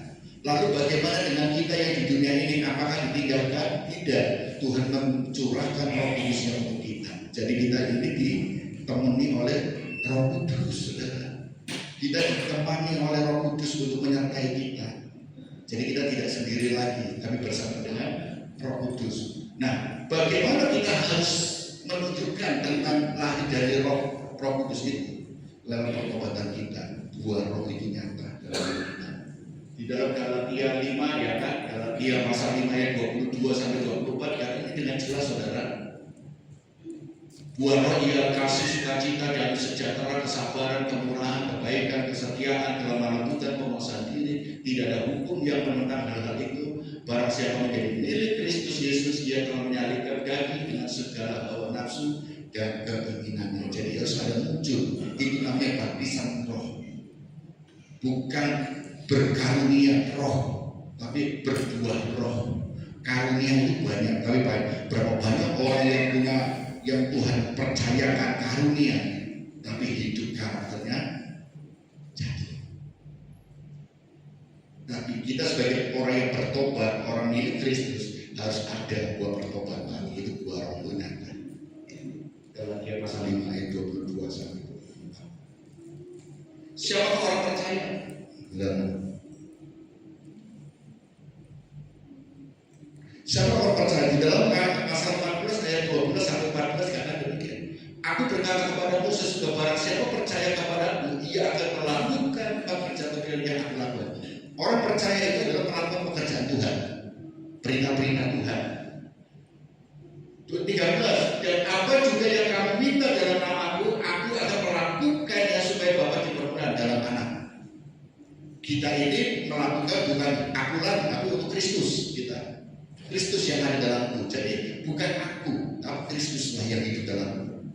Lalu bagaimana dengan kita yang di dunia ini? Apakah ditinggalkan? Tidak. Tuhan mencurahkan Roh Kudusnya untuk kita. Jadi kita ini ditemani oleh Roh Kudus, saudara. Kita ditemani oleh Roh Kudus untuk menyertai kita. Jadi kita tidak sendiri lagi, tapi bersama dengan Roh Kudus. Nah, bagaimana kita harus menunjukkan tentang lahir dari Roh Kudus itu? Lewat pertobatan kita. Buah Roh itu nyata dalam hidup kita. Di dalam Galatia 5, ya kan? Galatia pasal 5 ayat 22 sampai 24, karena ini dengan jelas, saudara. Buah roh ialah kasih, sukacita, damai sejahtera, kesabaran, kemurahan, kebaikan, kesetiaan, kelemahan lembut, dan penguasaan diri. Tidak ada hukum yang menentang hal-hal itu. Barang siapa menjadi milik Kristus Yesus, dia telah menyalibkan daging dengan segala hawa nafsu dan keinginannya. Jadi harus ada muncul. Itu namanya baptisan roh. Bukan berkarunia roh, tapi berbuah roh. Karunia itu banyak, tapi berapa banyak orang yang punya, yang Tuhan percayakan karunia, tapi hidup karakternya jatuh. Tapi kita sebagai orang yang bertobat, orang milik Kristus, harus ada buah pertobatan, itu buah roh nyata. Galatia pasal 5 ayat 22 sampai 24. Siapa orang percaya? Siapa orang percaya? Di dalam pasal 14 ayat 12 sampai 14 kata demikian. Aku berkata kepadamu, sesudah barang siapa percaya kepadamu, ia akan melakukan pekerjaan yang aku lakukan. Orang percaya itu adalah melakukan pekerjaan Tuhan, perintah-perintah Tuhan. 13, dan apa juga yang kamu minta dalam namaku, aku akan melakukannya supaya Bapa dipermuliakan dalam anak. Kita ini melakukan bukan aku lagi, aku untuk Kristus kita. Kristus yang ada dalamku. Jadi bukan aku, tapi Kristuslah yang hidup dalamku.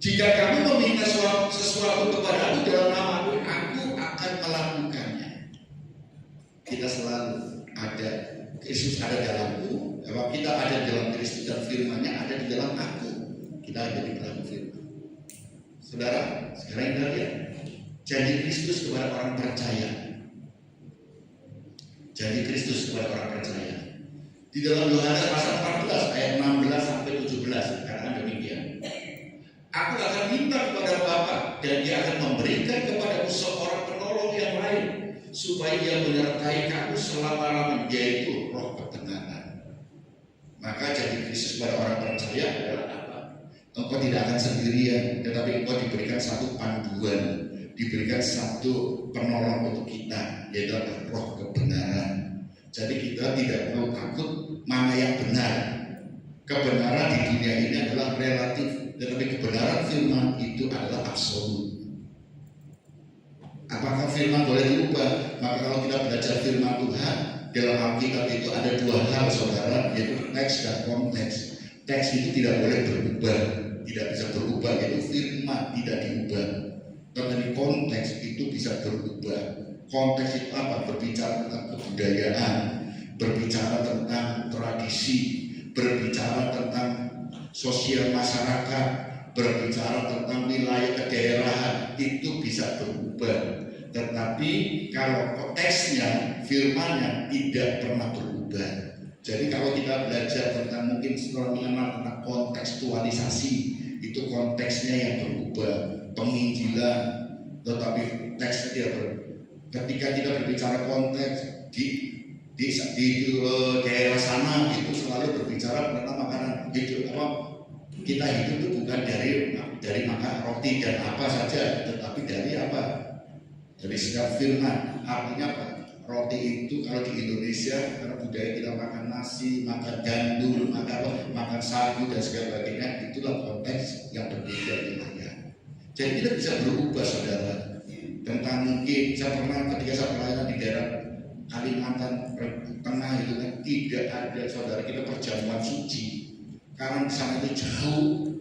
Jika kamu meminta sesuatu kepada aku dalam namaku, aku akan melakukannya. Kita selalu ada, Kristus ada dalamku. Kalau kita ada dalam Kristus dan firman-Nya ada di dalam aku, kita ada di dalam firman. Saudara, sekarang kita lihat janji Kristus kepada orang percaya. Janji Kristus kepada orang percaya. Di dalam Yohanes pasal 14 ayat 16 sampai 17 katakan demikian. Aku akan minta kepada Bapa dan Dia akan memberikan kepadamu seorang penolong penolong yang lain supaya ia menyertai kamu selama-lamanya, yaitu roh kebenaran. Maka jadi Kristus pada orang percaya adalah apa? Engkau tidak akan sendirian, tetapi engkau diberikan satu panduan, diberikan satu penolong untuk kita, yaitu roh kebenaran. Jadi kita tidak perlu takut mana yang benar. Kebenaran di dunia ini adalah relatif, tetapi kebenaran firman itu adalah absolut. Apakah firman boleh diubah? Maka kalau kita belajar firman Tuhan dalam Alkitab itu ada dua hal, saudara, yaitu teks dan konteks. Teks itu tidak boleh berubah, tidak bisa berubah, yaitu firman tidak diubah. Tetapi konteks itu bisa berubah. Konteks itu apa? Berbicara tentang kebudayaan, berbicara tentang tradisi, berbicara tentang sosial masyarakat, berbicara tentang wilayah kedaerahan, itu bisa berubah. Tetapi kalau teksnya, firmannya tidak pernah berubah. Jadi kalau kita belajar tentang, mungkin setelah mengenal tentang kontekstualisasi, itu konteksnya yang berubah, penginjilan, tetapi teksnya tidak berubah. Ketika kita berbicara konteks di daerah sana itu selalu berbicara tentang makanan hidup. Kita hidup itu bukan dari makan roti dan apa saja, tetapi dari apa? Dari setiap firman. Artinya apa? Roti itu kalau di Indonesia, karena budaya kita makan nasi, makan gandum, makan sagu dan sebagainya, itulah konteks yang berbeda wilayah. Jadi kita bisa berubah, saudara. Tentang mungkin saya pernah ketika saya pelayanan di daerah Kalimantan Tengah itu kan tidak ada, saudara, kita perjamuan suci karena di sana itu jauh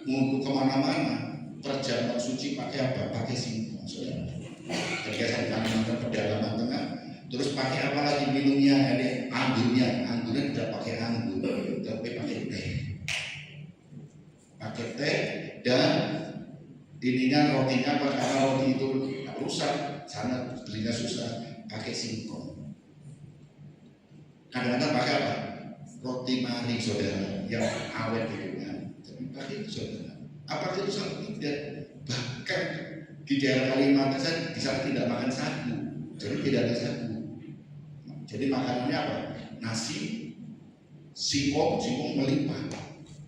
untuk kemana-mana. Perjamuan suci pakai apa? Pakai singkong, saudara. Ketika saya di Kalimantan pedalaman Tengah, terus pakai apa lagi minumnya? Ini anggurnya tidak pakai anggur, tapi pakai teh dan ininya rotinya apa, karena roti itu rusak, sana belinya susah, pakai singkong. Kadang-kadang pakai apa? Roti mari, saudara, yang awet gitu kan. Tapi pakai itu, saudara. Apakah itu sama? Tidak. Bahkan di daerah Kalimantan saya di sana tidak makan sagu, jadi tidak ada sagu. Jadi makanannya apa? Nasi, singkong melimpah.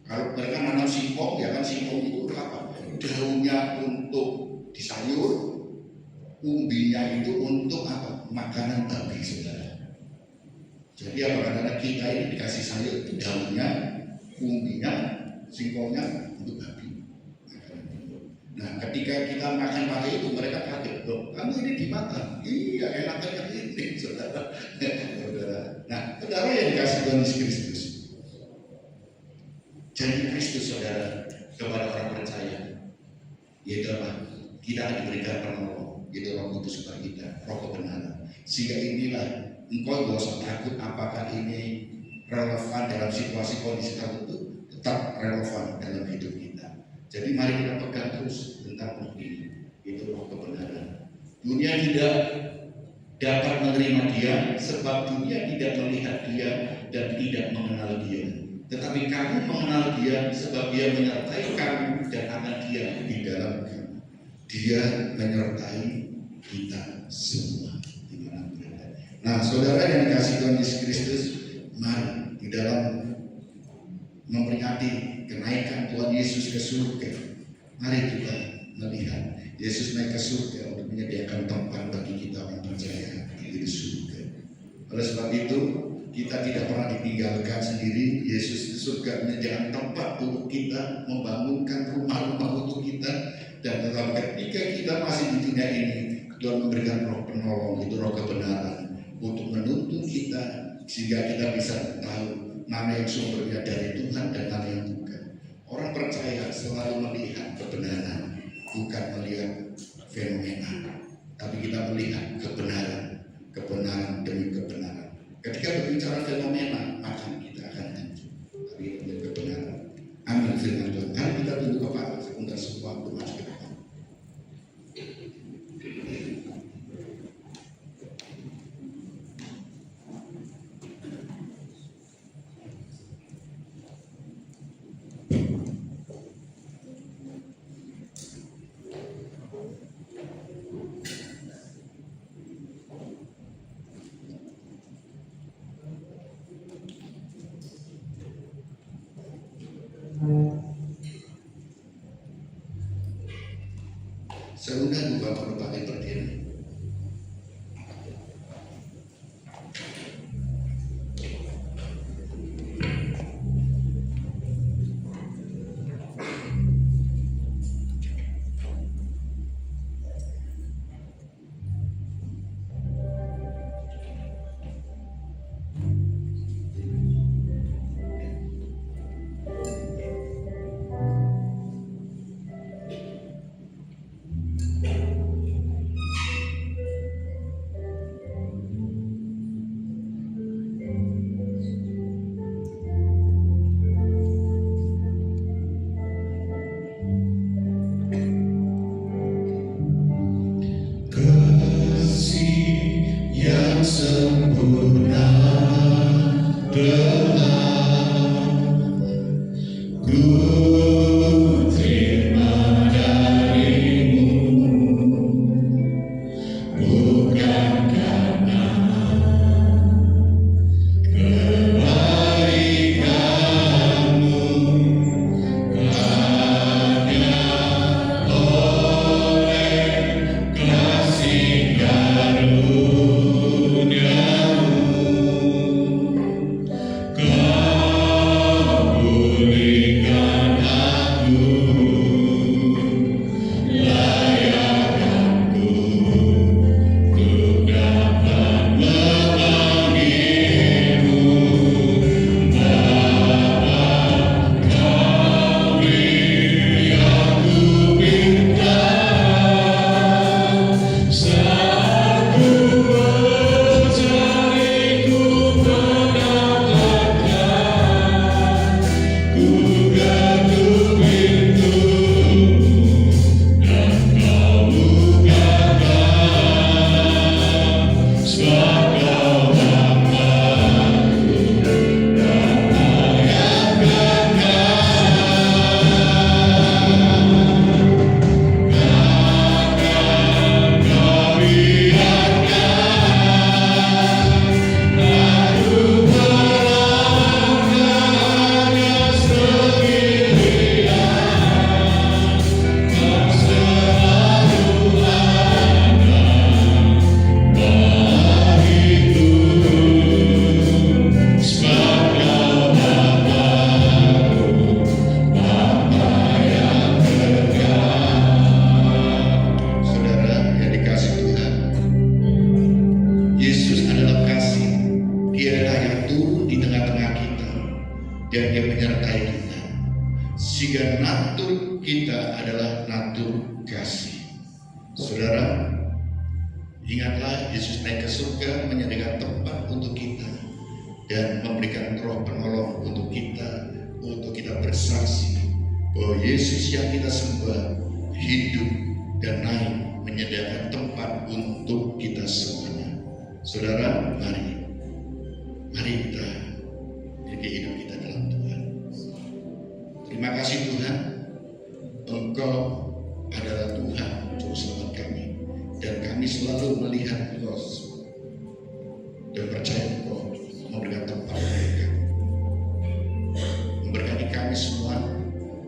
Kalau mereka nanam singkong, ya kan singkong itu apa? Daunnya untuk disayur, umbinya itu untuk apa? Makanan babi, saudara. Jadi apa? Karena kita ini dikasih sayur, daunnya, umbinya, singkongnya untuk babi. Nah, ketika kita makan pakai itu, mereka kaget, loh, kamu ini dimakan? Iya, enaknya ini, saudara. Nah, saudara yang dikasih Tuhan Yesus Kristus, jadi Kristus, saudara, kepada orang percaya, yaitu apa? Kita akan diberikan penolong, yaitu Roh Kudus bagi kita, Roh kebenaran. Sehingga inilah engkau gak usah takut apakah ini relevan dalam situasi kondisi tertentu, tetap relevan dalam hidup kita. Jadi mari kita pegang terus tentang roh ini, itu roh kebenaran. Dunia tidak dapat menerima dia sebab dunia tidak melihat dia dan tidak mengenal dia. Tetapi kamu mengenal dia sebab dia menyertai kamu dan akan dia di dalam kamu. Dia menyertai kita semua di mana berada. Nah, saudara yang dikasih Tuhan Yesus Kristus, mari di dalam memperingati kenaikan Tuhan Yesus ke surga. Mari kita melihat Yesus naik ke surga untuk menyediakan tempat bagi kita orang percaya di surga. Oleh sebab itu, kita tidak pernah ditinggalkan sendiri. Yesus di surga menyediakan tempat untuk kita, membangunkan rumah-rumah untuk kita. Dan tetap ketika kita masih di dunia ini, Tuhan memberikan roh penolong, itu roh kebenaran, untuk menuntun kita sehingga kita bisa tahu mana yang sumbernya dari Tuhan dan mana yang bukan. Orang percaya selalu melihat kebenaran, bukan melihat fenomena, tapi kita melihat kebenaran demi kebenaran. Ketika berbicara fenomena, maka kita akan hancur. Tapi demi kebenaran. Amin firman Tuhan. Mari kita tunduk kepala sebentar semua untuk maju ke depan. Saya undang Bapak berbagai berdiri. Yang sempurna telah ku terima darimu, bukan karena kebaikanmu, hanya oleh kasih karunia. Dan Dia menyertai kita, sehingga natur kita adalah natur kasih. Saudara, ingatlah Yesus naik ke surga menyediakan tempat untuk kita dan memberikan Roh penolong untuk kita bersaksi bahwa Yesus yang kita sembah hidup dan naik menyediakan tempat untuk kita semuanya. Saudara, mari kita miliki hidup kita dalam Tuhan. Terima kasih Tuhan, Engkau adalah Tuhan Juru Selamat kami, dan kami selalu melihat Engkau dan percaya Engkau memberikan tempat bagi kami, memberkati kami semua.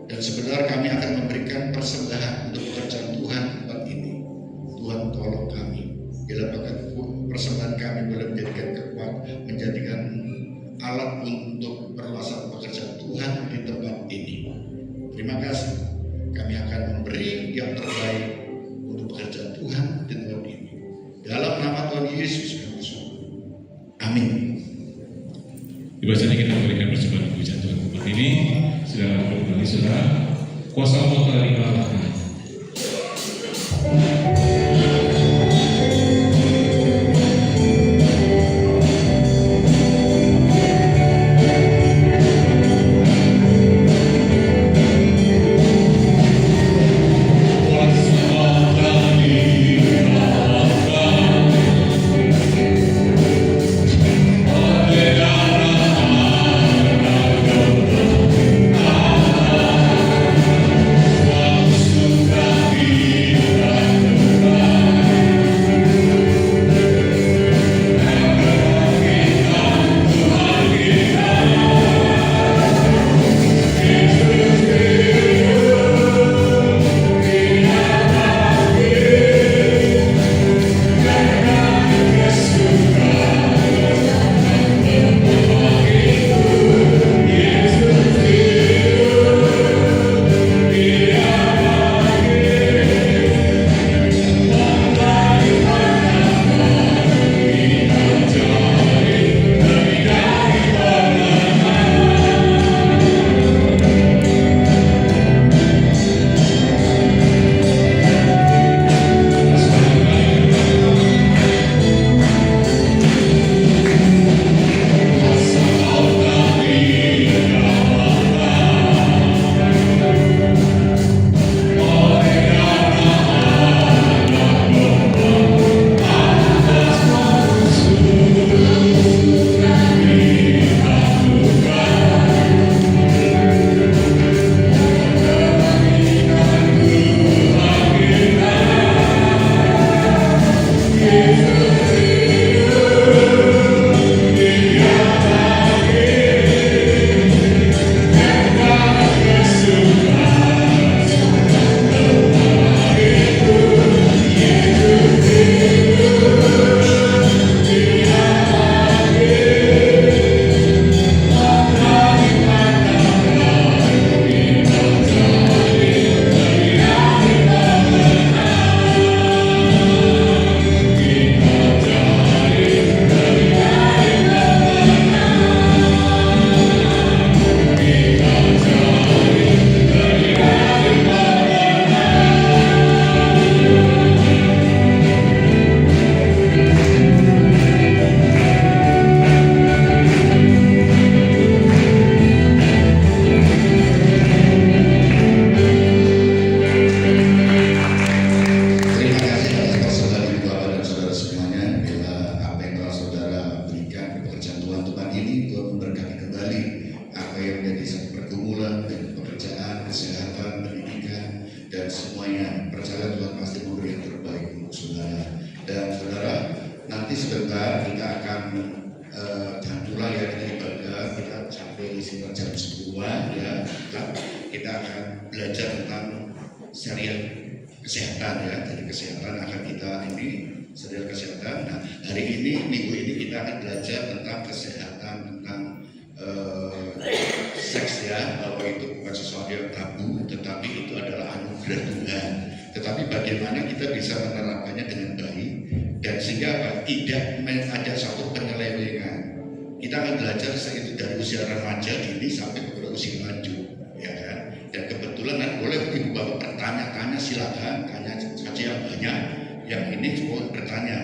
Dan sebenarnya kami akan memberikan persembahan untuk pekerjaan Tuhan tempat ini. Tuhan tolong kami, bila persembahan kami boleh menjadikan alat untuk perluasan pekerjaan Tuhan di tempat ini. Terima kasih. Kami akan memberi yang terbaik untuk pekerjaan Tuhan di tempat ini. Dalam nama Tuhan Yesus Kristus. Amin.
Dibacanya kita memberikan persembahan pujian Tuhan tempat ini. Silakan kembali saudara. Kuasa Allah telah dikalahkan.
Yesus nanti sebentar kita akan jangan pulang ya, kita ibadah, kita sampai sekitar jam 10-an ya, kita akan belajar tentang serial kesehatan ya. Jadi kesehatan akan kita ini serial kesehatan. Nah, hari ini minggu ini kita akan belajar tentang kesehatan, tentang seks ya, bahwa itu bukan sesuatu yang tabu, tetapi itu adalah anugerah Tuhan. Tetapi bagaimana kita bisa menerapkannya dengan baik dan sehingga tidak ada satu penyelewengan. Kita akan belajar itu dari usia remaja ini sampai kepada usia lanjut, ya kan? Dan kebetulan boleh ibu bapak bertanya-tanya, silakan tanya saja yang banyak. Yang ini semua bertanya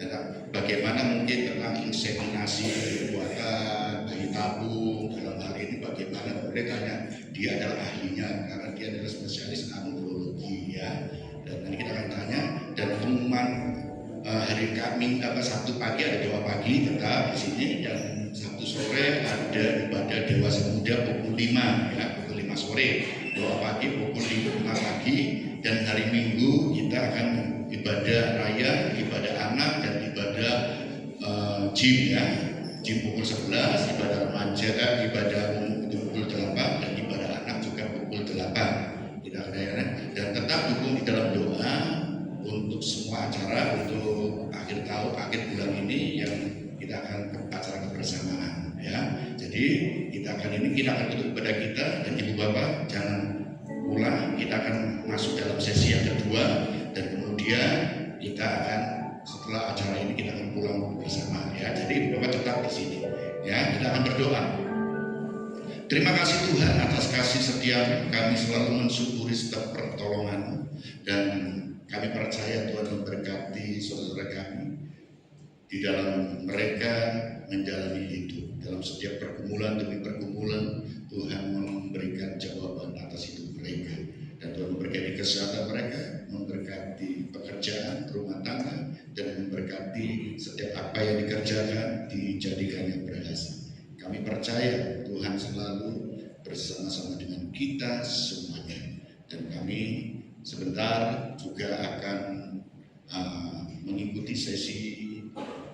tentang bagaimana mungkin tentang inseminasi perbuatan, bayi tabung, dalam hal ini bagaimana, boleh tanya. Dia adalah ahlinya karena dia adalah spesialis andrologi ya. Dan nanti kita akan tanya. Dan pengumuman hari Kamis Sabtu pagi ada doa pagi tetap di sini, dan Sabtu sore ada ibadah dewasa muda pukul 5 ya, pukul 5 sore. Doa pagi pukul 5 pagi, dan hari Minggu kita akan ibadah raya, ibadah anak, dan ibadah gym ya. Gym pukul 11, ibadah remaja, ibadah umum itu pukul 8, dan ibadah anak juga pukul 8. Kita ada, dan tetap dukung di dalam doa untuk semua acara untuk akhir tahun, akhir bulan ini yang kita akan acara kebersamaan ya. Jadi kita akan tutup ibadah kita, dan ibu bapak jangan pulang, kita akan masuk dalam sesi yang kedua, dan kemudian kita akan setelah acara ini kita akan pulang bersama ya. Jadi ibu bapak tetap di sini ya. Kita akan berdoa. Terima kasih Tuhan atas kasih setia kami, selalu mensyukuri setiap pertolongan, dan kami percaya Tuhan memberkati saudara kami di dalam mereka menjalani hidup. Dalam setiap pergumulan demi pergumulan, Tuhan memberikan jawaban atas hidup mereka. Dan Tuhan memberkati kesehatan mereka, memberkati pekerjaan, rumah tangga, dan memberkati setiap apa yang dikerjakan dijadikan yang berhasil. Kami percaya Tuhan selalu bersama-sama dengan kita semuanya. Dan kami sebentar juga akan mengikuti sesi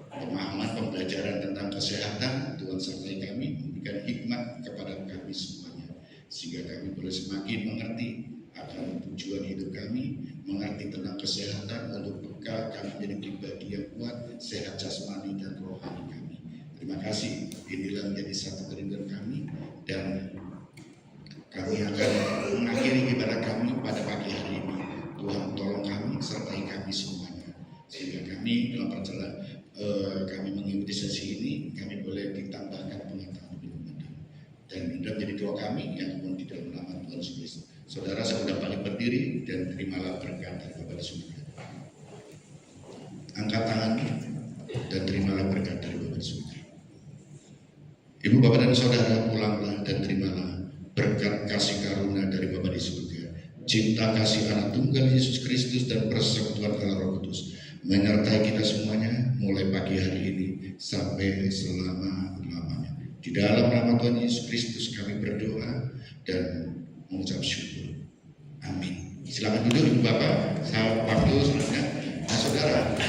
pemahaman pembelajaran tentang kesehatan. Tuhan sertai kami, memberikan hikmat kepada kami semuanya, sehingga kami boleh semakin mengerti akan tujuan hidup kami, mengerti tentang kesehatan untuk bekal kami menjadi pribadi yang kuat, sehat jasmani dan rohani kami. Terima kasih. Inilah menjadi satu kerinduan kami, dan kami akan mengakhiri ibadah kami pada pagi hari ini. Tuhan tolong kami, sertai kami semuanya, sehingga kami dalam perjalanan kami mengikuti sesi ini, kami boleh ditambahkan pengetahuan lebih mendalam. Dan ini menjadi doa kami yang mohon di dalam nama Tuhan Yesus Kristus. Saudara, saya sudah balik berdiri, dan terimalah berkat dari Bapa di surga. Angkat tanganmu dan terimalah berkat dari Bapa di surga. Ibu, bapak, dan saudara, pulanglah dan terimalah berkat kasih karunia dari Bapa di surga, cinta kasih anak tunggal Yesus Kristus, dan persekutuan Allah Roh Kudus menyertai kita semuanya mulai pagi hari ini sampai selama-lamanya. Di dalam nama Tuhan Yesus Kristus kami berdoa dan mengucap syukur. Amin. Silakan duduk ibu bapak. Waktu selanjutnya. Nah saudara,